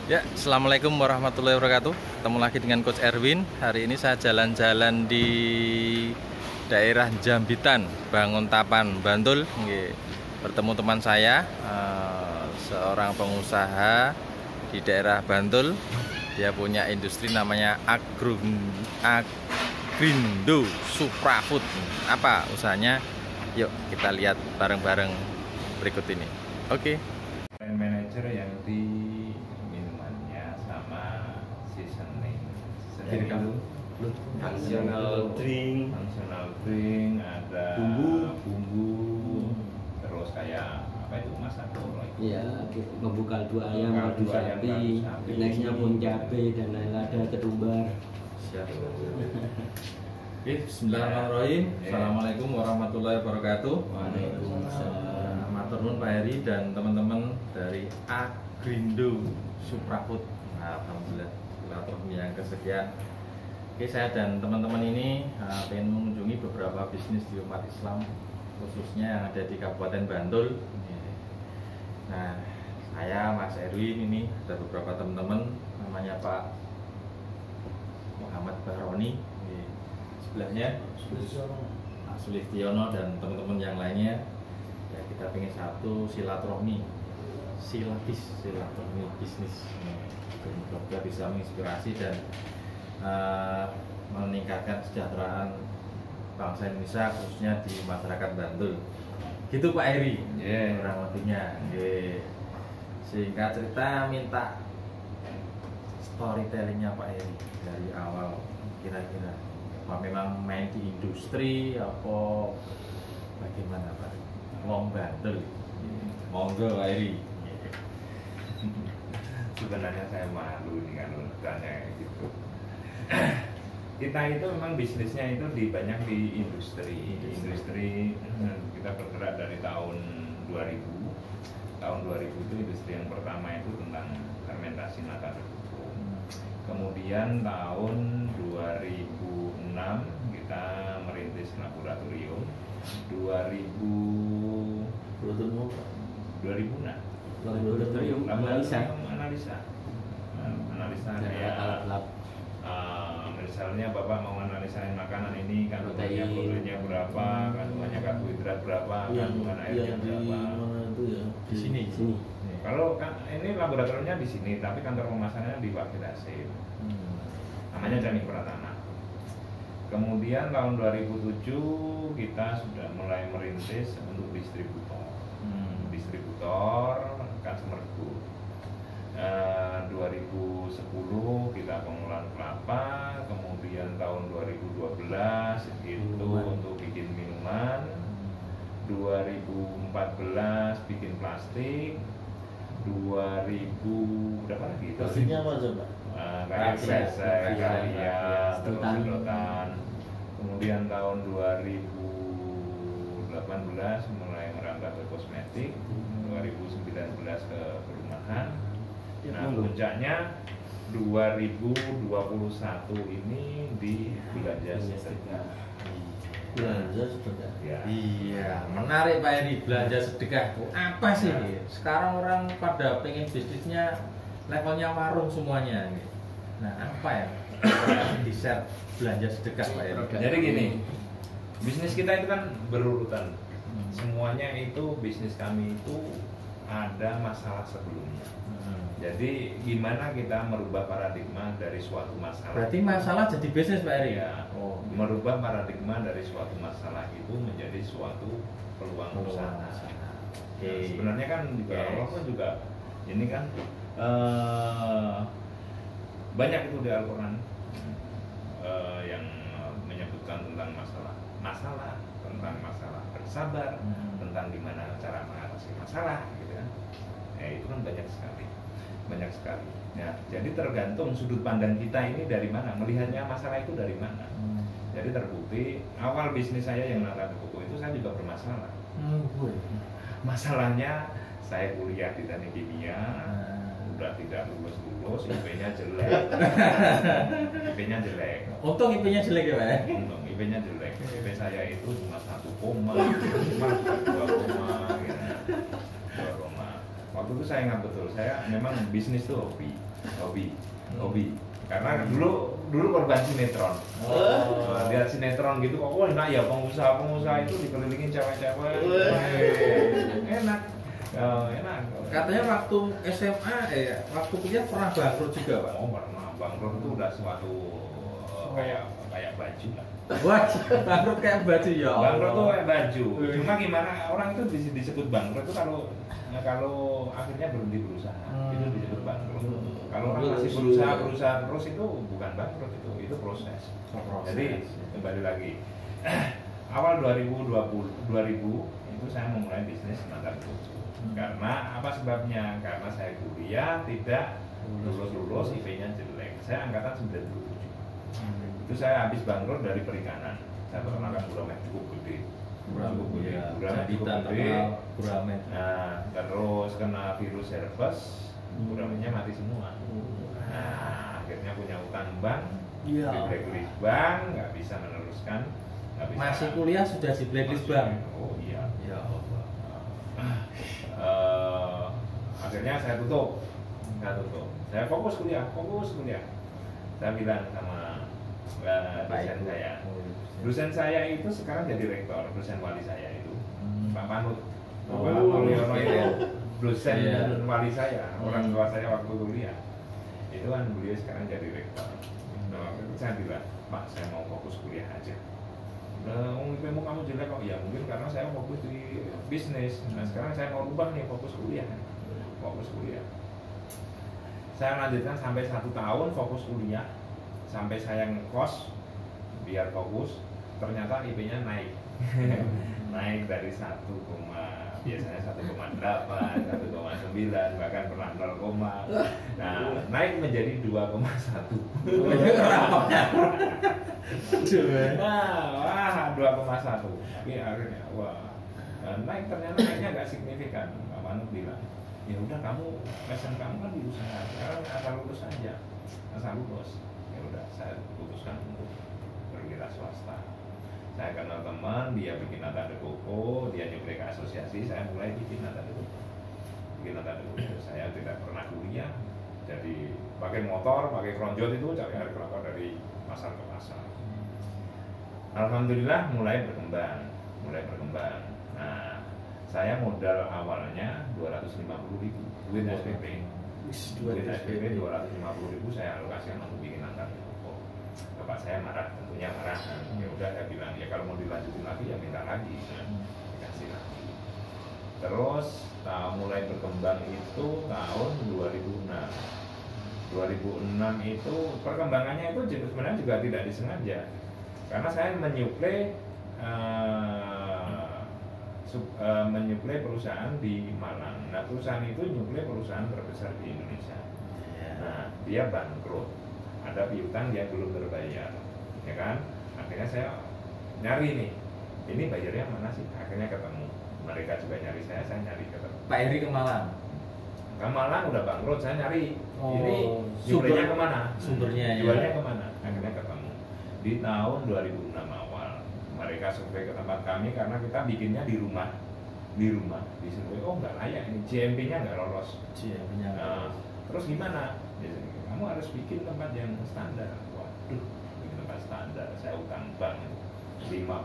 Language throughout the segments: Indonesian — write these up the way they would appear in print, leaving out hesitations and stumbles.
Ya, assalamualaikum warahmatullahi wabarakatuh. Ketemu lagi dengan Coach Erwin. Hari ini saya jalan-jalan di daerah Jambitan, Banguntapan, Bantul. Bertemu teman saya, seorang pengusaha di daerah Bantul. Dia punya industri namanya Agrindo Suprafood. Apa usahanya? Yuk kita lihat bareng-bareng berikut ini. Oke. Manager yang di minumannya sama seasoning. Jadi kamu functional drink, ada bumbu, terus kayak apa itu masako lagi. iya, bumbu kaldu ayam, kaldu sapi, nextnya pun cabe dan lain-lain, ada ketumbar. Siap. Oke, bismillahirrahmanirrahim. Assalamualaikum warahmatullahi wabarakatuh. Waalaikumsalam. Matur nuwun Pak Heri dan teman-teman dari Agrindo Suprafood. Alhamdulillah, silaturahmi yang kesekian. Oke, saya dan teman-teman ini ingin mengunjungi beberapa bisnis di umat Islam, khususnya yang ada di Kabupaten Bantul. Nah, saya Mas Erwin ini ada beberapa teman-teman, namanya Pak Muhammad Baroni, sebelahnya Pak Sulistiono dan teman-teman yang lainnya. Ya, kita pengen satu silaturahmi bisnis. Semoga bisa menginspirasi dan meningkatkan kesejahteraan bangsa Indonesia, khususnya di masyarakat Bantul. Gitu Pak Heri, kurang lebihnya. Singkat cerita, minta storytellingnya Pak Heri dari awal, kira-kira apa memang main di industri apa bagaimana Pak? Wong Bantul, monggo Pak Heri. Sebenarnya saya malu dengan tanya gitu. Kita itu memang bisnisnya itu banyak di industri. Kita bergerak dari tahun 2000. Tahun 2000 itu industri yang pertama itu tentang fermentasi nata tertutup. Kemudian tahun 2006 kita merintis laboratorium. 2006 Laboratorium analisa kayak alat lab. Misalnya Bapak mau analisain makanan ini proteinnya berapa, kandungannya karbohidrat berapa, kandungan airnya berapa. Di sini. Kalau ini laboratoriumnya di sini, tapi kantor pemasarannya di Wakil Hasim. Namanya Cani Pratama. Kemudian tahun 2007 kita sudah mulai merintis untuk distributor customer good. 2010 kita pengolahan kelapa, kemudian tahun 2012 itu untuk bikin minuman, 2014 bikin plastik, 2000 berapa lagi? Plastiknya apa aja Pak? Kayak kresek, kalia, terus sedotan. Kemudian tahun 2018 mulai merambah ke kosmetik, 2019 ke perumahan. Nah, puncaknya 2021 ini di belanja sedekah. Ya. Iya, menarik Pak Heri, belanja sedekah itu apa sih? Sekarang orang pada pengen bisnisnya levelnya warung semuanya. Nah, apa ya di-share belanja sedekah Pak Heri? Jadi gini, bisnis kita itu kan berurutan. Semuanya itu bisnis kami itu ada masalah sebelumnya. Jadi gimana kita merubah paradigma dari suatu masalah? Berarti masalah jadi bisnis Pak Heri? Ya, merubah paradigma dari suatu masalah itu menjadi suatu peluang usaha. Nah, sebenarnya kan juga Allah pun juga ini kan banyak itu di Al-Quran yang menyebutkan tentang masalah bersabar, tentang gimana cara mengatasi masalah, gitu kan? Itu kan banyak sekali. Ya, jadi tergantung sudut pandang kita ini dari mana, melihatnya masalah itu dari mana. Jadi terbukti awal bisnis saya yang nata buku itu saya juga bermasalah. Masalahnya saya kuliah di teknik kimia, udah tidak lulus, IP-nya jelek. Untung IP-nya jelek ya Pak? Untung IP-nya jelek. IP saya itu cuma 1 koma, 2 koma, gitu. Waktu itu saya ingat betul, saya memang bisnis itu hobi. hobi. Karena dulu korban sinetron. Lihat sinetron gitu kok, oh enak ya pengusaha itu dikelilingin cewek-cewek. Enak. Enak. Katanya waktu SMA waktu kuliah pernah bangkrut juga, Pak? Oh, pernah. Bangkrut itu udah suatu kayak baju lah. Wah, bangkrut kayak baju ya. Bangkrut tuh kayak baju. Cuma gimana orang itu disebut bangkrut itu kalau akhirnya berhenti berusaha, itu disebut bangkrut. Kalau orang masih berusaha terus itu bukan bangkrut, itu proses. Jadi kembali lagi awal 2000 itu saya memulai bisnis mantan cucu. Karena apa sebabnya? Karena saya kuliah tidak lulus IP-nya jelek. Saya angkatan 97. Itu saya habis bangkrut dari perikanan. Saya peternakan gurame cukup gede. Gurame cukup gede. Nah, terus kena virus herpes, guramenya mati semua. Nah, akhirnya punya utang bank, di blacklist bank, nggak bisa meneruskan. Masih kuliah sudah di blacklist bank? Oh iya. Ya Allah. Akhirnya saya tutup. Saya fokus kuliah. Saya bilang sama dosen saya itu sekarang jadi rektor, dosen wali saya itu Pak Panut. Pak Mulyono itu dosen wali saya, orang tua saya waktu kuliah. Itu kan beliau sekarang jadi rektor. Nah, saya bilang, Pak, saya mau fokus kuliah aja. IP-mu kamu jelek kok, ya mungkin karena saya fokus di bisnis. Nah sekarang saya mau rubah nih, fokus kuliah. Saya lanjutkan sampai 1 tahun fokus kuliah, sampai saya ngekos biar fokus. Ternyata IP-nya naik, naik dari biasanya 1,8, 1,9, bahkan pernah 0, nah naik menjadi 2,1. Wah, 2,1. Tapi akhirnya naik, ternyata naiknya nggak signifikan. Pak Manu bilang, ya udah kamu passion kamu kan di usaha, sekarang asal lulus aja, ya udah saya putuskan untuk berwira swasta. Saya kenal teman, dia bikin nata de coco, dia nyuplai ke asosiasi, saya mulai bikin nata de coco. Saya tidak pernah kuliah, jadi pakai motor, pakai kronjot itu cari hari kelapa dari pasar ke pasar. Alhamdulillah mulai berkembang. Nah, saya modal awalnya 250.000 duit SPP. Duit SPP 250.000 saya alokasikan untuk bikin nata de coco. Bapak saya marah, tentunya marah. Ya udah, saya bilang ya kalau mau dilanjutin lagi ya minta lagi, dikasih lagi. Terus mulai berkembang itu tahun 2006. 2006 itu perkembangannya itu sebenarnya juga tidak disengaja, karena saya menyuplai perusahaan di Malang. Nah perusahaan itu nyuplai perusahaan terbesar di Indonesia. Nah dia bangkrut, ada piutang dia belum terbayar, ya kan? Akhirnya saya nyari nih, ini bayarnya mana sih? Akhirnya ketemu, mereka juga nyari saya nyari ketemu. Pak Heri ke Malang? Ke Malang udah bangkrut, saya nyari. Ini sumbernya kemana? Sumbernya jualnya kemana? Akhirnya ketemu di tahun 2006 awal. Mereka survei ke tempat kami karena kita bikinnya di rumah, disurvei, oh nggak layak ini, GMP-nya nggak lolos. Terus gimana? Kamu harus bikin tempat yang standar. Waduh, bikin tempat standar. Saya utang bank 50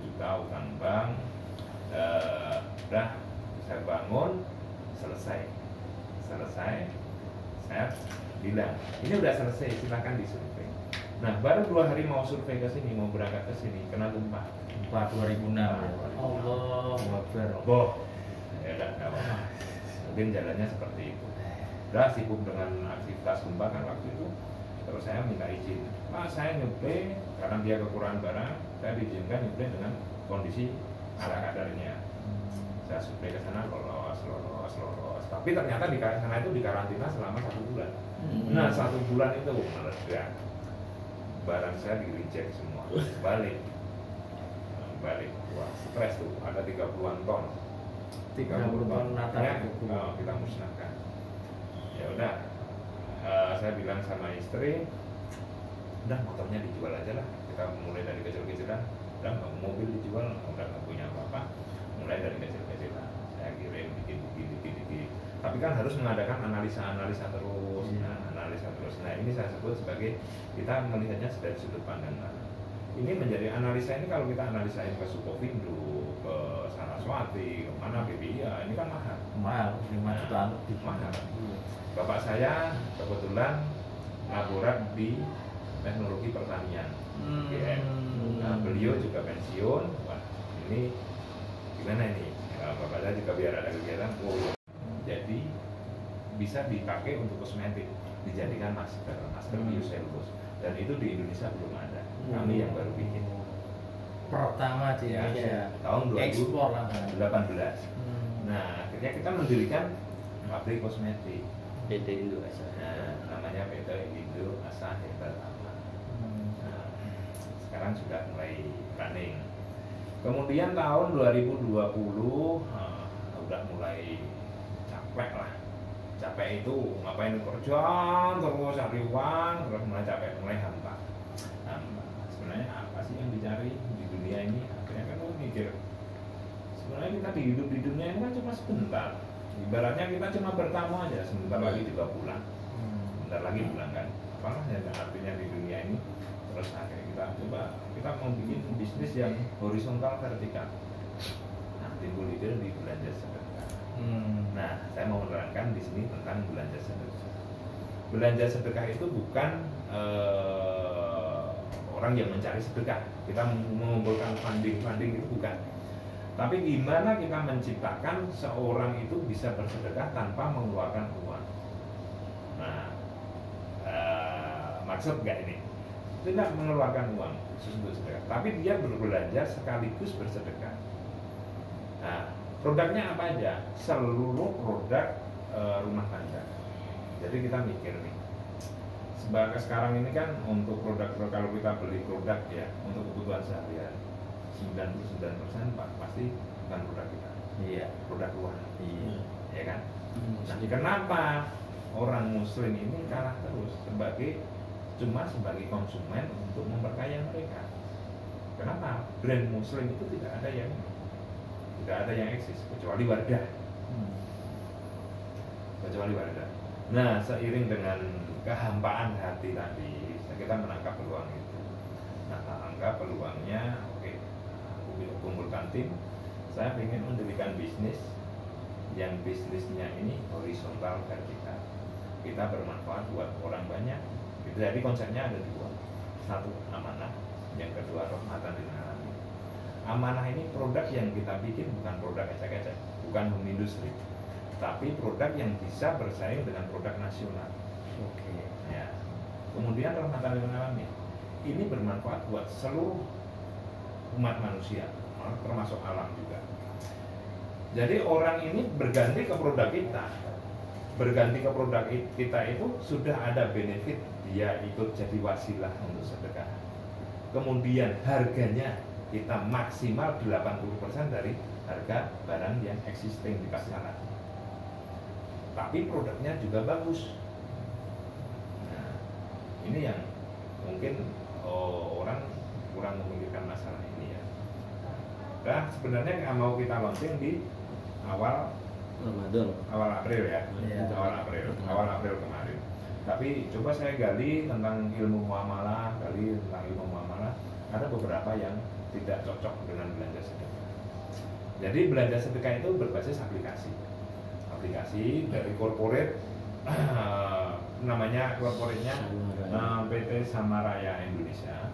juta utang bank. Udah saya bangun, selesai. Saya bilang ini udah selesai, silakan disurvei. Nah baru 2 hari mau survei ke sini, mau berangkat ke sini, kena gempa 2006. Allah Akbar. Ya udah nggak apa-apa. Mungkin jalannya seperti itu. Udah sibuk dengan aktivitas gempa kan waktu itu. Terus saya minta izin, Pak saya nyuplai karena dia kekurangan barang, saya diizinkan nyuplai dengan kondisi ala kadarnya. Saya suplai ke sana lolos. Tapi ternyata di sana itu dikarantina selama 1 bulan. Nah 1 bulan itu meledak. Barang saya di reject semua. Balik. Wah stres tuh. Ada 30-an ton. 30 ton kita musnahkan. Ya udah. Saya bilang sama istri, udah motornya dijual aja lah. Kita mulai dari kecil-kecilan. Udah mobil dijual, udah nggak punya apa-apa. Mulai dari kecil-kecilan. saya kirim dikit. Tapi kan harus mengadakan analisa terus. Nah, ini saya sebut sebagai kita melihatnya dari sudut pandang mana. Ini menjadi analisa ini kalau kita analisain ke Sukovindo, ke Saraswati, kemana BBIA, ini kan mahal. 5 jutaan lebih. Mahal. Bapak saya kebetulan laborat di teknologi pertanian, GM. Nah, beliau juga pensiun. Wah, ini gimana ini? Bapak saya juga biar ada kegiatan. Jadi bisa dipakai untuk kosmetik, dijadikan masker biocellulose. Dan itu di Indonesia belum ada. Kami yang baru bikin. Pertama di Indonesia. Tahun Ekspor lah. 2018. Nah, akhirnya kita mendirikan pabrik kosmetik. PT Indo Asa. Nah, namanya PT Indo Asa Herbal Aman. Nah, sekarang sudah mulai running. Kemudian tahun 2020 udah mulai capek itu ngapain kerja terus cari uang, terus mulai capek, mulai hampa. Sebenarnya apa sih yang dicari di dunia ini? Akhirnya kan aku mikir, sebenarnya kita hidup di dunia ini kan cuma sebentar. Ibaratnya kita cuma bertamu aja, sebentar lagi juga pulang. Sebentar lagi pulang kan. Apakah yang artinya di dunia ini? Terus akhirnya kita mau bikin bisnis yang horizontal vertikal. Nah, timbul ide di belanja sedekah. Nah, saya mau menerangkan di sini tentang belanja sedekah. Belanja sedekah itu bukan orang yang mencari sedekah. Kita mengumpulkan funding itu bukan. Tapi gimana kita menciptakan seorang itu bisa bersedekah tanpa mengeluarkan uang. Nah, maksud nggak ini? Tidak mengeluarkan uang khusus untuk sedekah, tapi dia berbelanja sekaligus bersedekah. Nah, produknya apa aja? Seluruh produk rumah tangga. Jadi kita mikir nih, sekarang ini kan untuk produk kalau kita beli produk ya untuk kebutuhan sehari-hari 99% pasti bukan produk kita. Iya. Produk luar. Iya. Ya kan? Nah, kenapa orang Muslim ini kalah terus cuma sebagai konsumen untuk memperkaya mereka? Kenapa? Brand Muslim itu tidak ada yang eksis kecuali Wardah. Nah, seiring dengan kehampaan hati tadi, kita menangkap peluang itu. Nah, anggap peluangnya, oke, aku kumpulkan tim. Saya ingin mendirikan bisnis yang bisnisnya ini horizontal vertikal. Kita bermanfaat buat orang banyak. Jadi konsepnya ada dua. Satu, amanah. Yang kedua, rahmatan lil alamin. Amanah ini produk yang kita bikin bukan produk ecek-ecek, bukan home industry, tapi produk yang bisa bersaing dengan produk nasional. Oke. Ya. Kemudian rahmatan lil alamin. Ini bermanfaat buat seluruh umat manusia, termasuk alam juga. Jadi orang ini berganti ke produk kita. Berganti ke produk kita itu sudah ada benefit, dia ikut jadi wasilah untuk sedekah. Kemudian harganya kita maksimal 80% dari harga barang yang existing di pasaran. Tapi produknya juga bagus. Nah, ini yang mungkin orang kurang memikirkan masalah ini ya. Nah, sebenarnya mau kita launching di awal April ya, awal April kemarin. Tapi coba saya gali tentang ilmu muamalah, ada beberapa yang tidak cocok dengan belanja sedekah. Jadi belanja sedekah itu berbasis aplikasi dari corporate, namanya corporate-nya PT Samaraya Indonesia.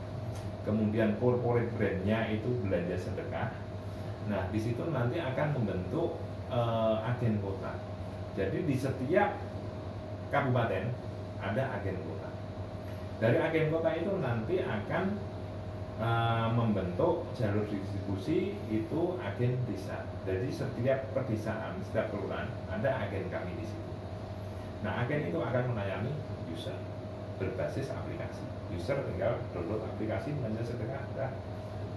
Kemudian corporate brand-nya itu belanja sedekah. Nah, di situ nanti akan membentuk agen kota. Jadi di setiap kabupaten ada agen kota. Dari agen kota itu nanti akan membentuk jalur distribusi itu agen desa. Jadi setiap perdesaan, setiap kelurahan ada agen kami di situ. Nah, agen itu akan melayani user berbasis aplikasi. User tinggal download aplikasi belanja sedekah,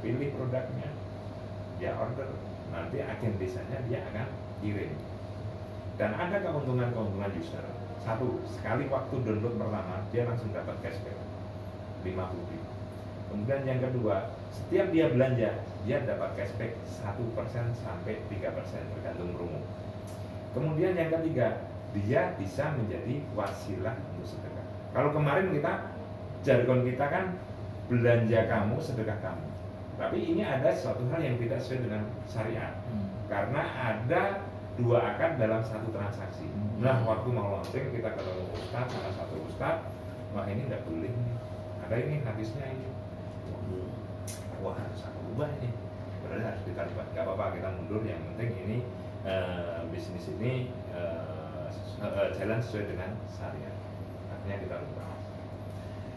pilih produknya, dia order. Nanti agen desanya dia akan kirim. Dan ada keuntungan user. Satu, sekali waktu download pertama dia langsung dapat cashback 50.000. Kemudian yang kedua, setiap dia belanja, dia dapat cashback 1% sampai 3% tergantung promo. Kemudian yang ketiga, dia bisa menjadi wasilah untuk sedekah. Kalau kemarin jargon kita kan belanja kamu, sedekah kamu. Tapi ini ada suatu hal yang tidak sesuai dengan syariat. Karena ada 2 akad dalam satu transaksi. Nah, waktu mau launching kita ketemu ustadz, salah satu ustadz, wah ini nggak boleh nih. Ada ini hadisnya ini. Wah harus aku ubah ini. Berarti harus kita libat. Gak apa-apa, kita mundur. Yang penting ini bisnis ini jalan sesuai dengan syariat. Artinya kita ubah.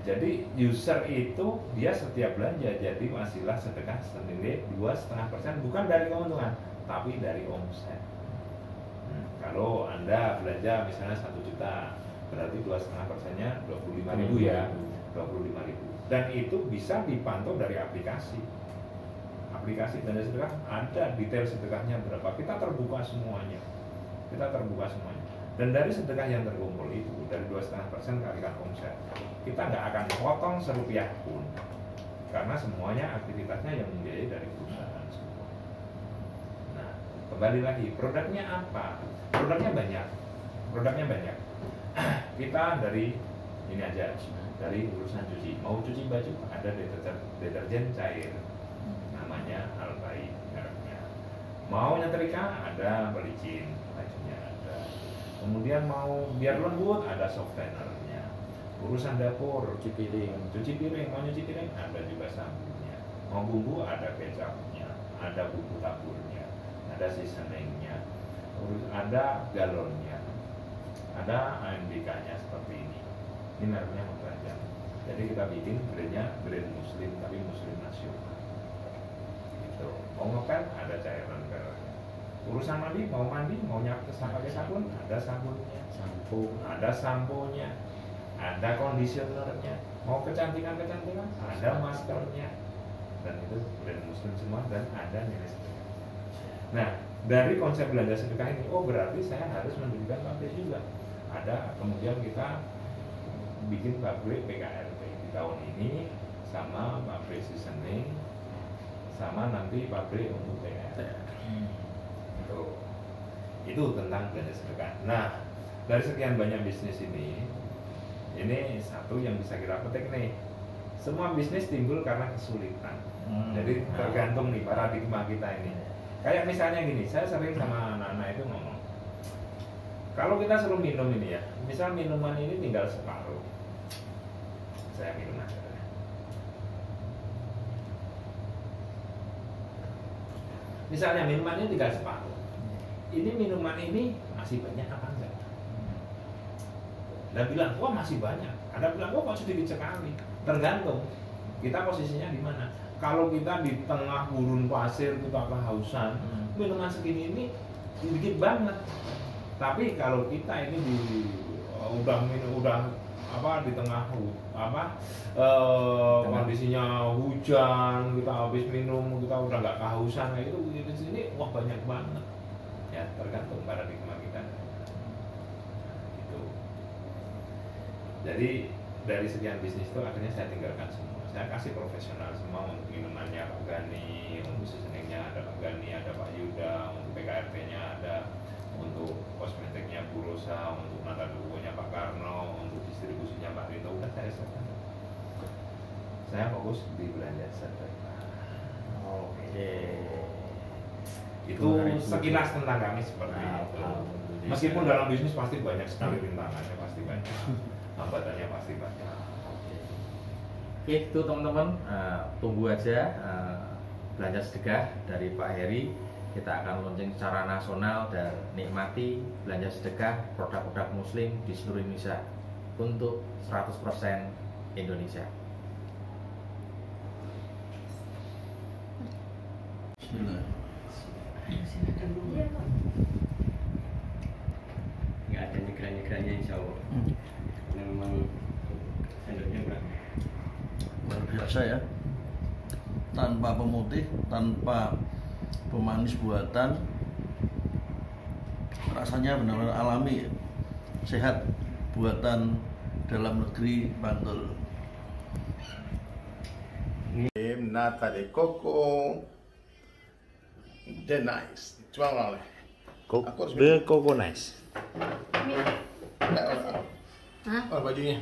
Jadi user itu dia setiap belanja jadi wasilah sedekah senilai 2,5%, bukan dari keuntungan, tapi dari omset. Kalau Anda belanja misalnya 1 juta, berarti 2,5%-nya 25.000 ya, 25.000. Dan itu bisa dipantau dari aplikasi. Aplikasi belanja sedekah ada detail sedekahnya berapa. Kita terbuka semuanya. Dan dari sedekah yang terkumpul itu, dari 2,5% kalikan omset, kita nggak akan potong serupiah pun, karena semuanya aktivitasnya yang membiayai dari perusahaan semua. Nah, kembali lagi, produknya apa? Produknya banyak. Kita dari ini aja, dari urusan cuci. Mau cuci baju, ada deterjen cair, namanya Albaik mereknya. Mau nyetrika, ada pelicin, bajunya ada. Kemudian mau biar lembut, ada softenernya. Urusan dapur, cuci piring, mau nyuci piring, ada juga sabunnya. Mau bumbu, ada kecapnya, ada bumbu taburnya, ada seasoningnya, ada galonnya, ada AMBK-nya seperti ini. Ini mereknya Matrajan. Jadi kita bikin brandnya brand muslim, tapi muslim nasional. Gitu. Mau ngepel, ada cairan pelnya. Urusan mandi, mau pakai sabun, ada sabunnya. Ada sampo-nya. Ada conditionernya, mau kecantikan, ada maskernya, dan itu brand muslim semua dan ada nilai sedekah. Nah, dari konsep belanja sedekah ini, berarti saya harus mendirikan pabrik juga. Ada, kemudian kita bikin pabrik PKRT di tahun ini, sama pabrik seasoning, sama nanti pabrik untuk PKRT. Itu tentang belanja sedekah. Nah, dari sekian banyak bisnis ini satu yang bisa kita petik nih. Semua bisnis timbul karena kesulitan. Jadi tergantung nih paradigma kita ini. Kayak misalnya gini, saya sering sama anak-anak itu ngomong, kalau kita suruh minum ini ya, misal minuman ini tinggal separuh, saya minum aja. Misalnya minumannya tinggal separuh, ini minuman ini masih banyak apa enggak? Dan bilang, wah masih banyak. Ada bilang, wah kok sedikit sekali. Tergantung kita posisinya di mana. Kalau kita di tengah gurun pasir, kita kehausan, minuman segini ini sedikit banget. Tapi kalau kita ini di tengah kondisinya hujan, kita habis minum, kita udah nggak kehausan, kayak itu di sini wah banyak banget. Ya tergantung paradigma kita. Jadi dari sekian bisnis itu akhirnya saya tinggalkan semua. Saya kasih profesional semua. Untuk minumannya Pak Gani, untuk seasoningnya ada Pak Gani, ada Pak Yuda, untuk PKRT-nya ada, untuk kosmetiknya Bu Rosa, untuk nata dukunya Pak Karno, untuk distribusinya Pak Rito. Udah saya serahkan. Saya fokus di belanja sedekah. Oke. Itu sekilas tentang kami seperti itu. Meskipun dalam bisnis pasti banyak sekali rintangannya, pasti banyak. Hambatannya pasti banyak. Oke, itu teman-teman, tunggu aja belanja sedekah dari Pak Heri. Kita akan launching secara nasional dan nikmati belanja sedekah produk-produk muslim di seluruh Indonesia untuk 100% Indonesia. Nggak ada nyegeran-nyegerannya insya Allah. Memang sendoknya berapa? Luar biasa ya, tanpa pemutih, tanpa pemanis buatan, rasanya benar-benar alami, sehat, buatan dalam negeri Bantul. nata de coco de nice. Cuma oleh. Aku harus The Coco Nice. Hah? Oh, bajunya.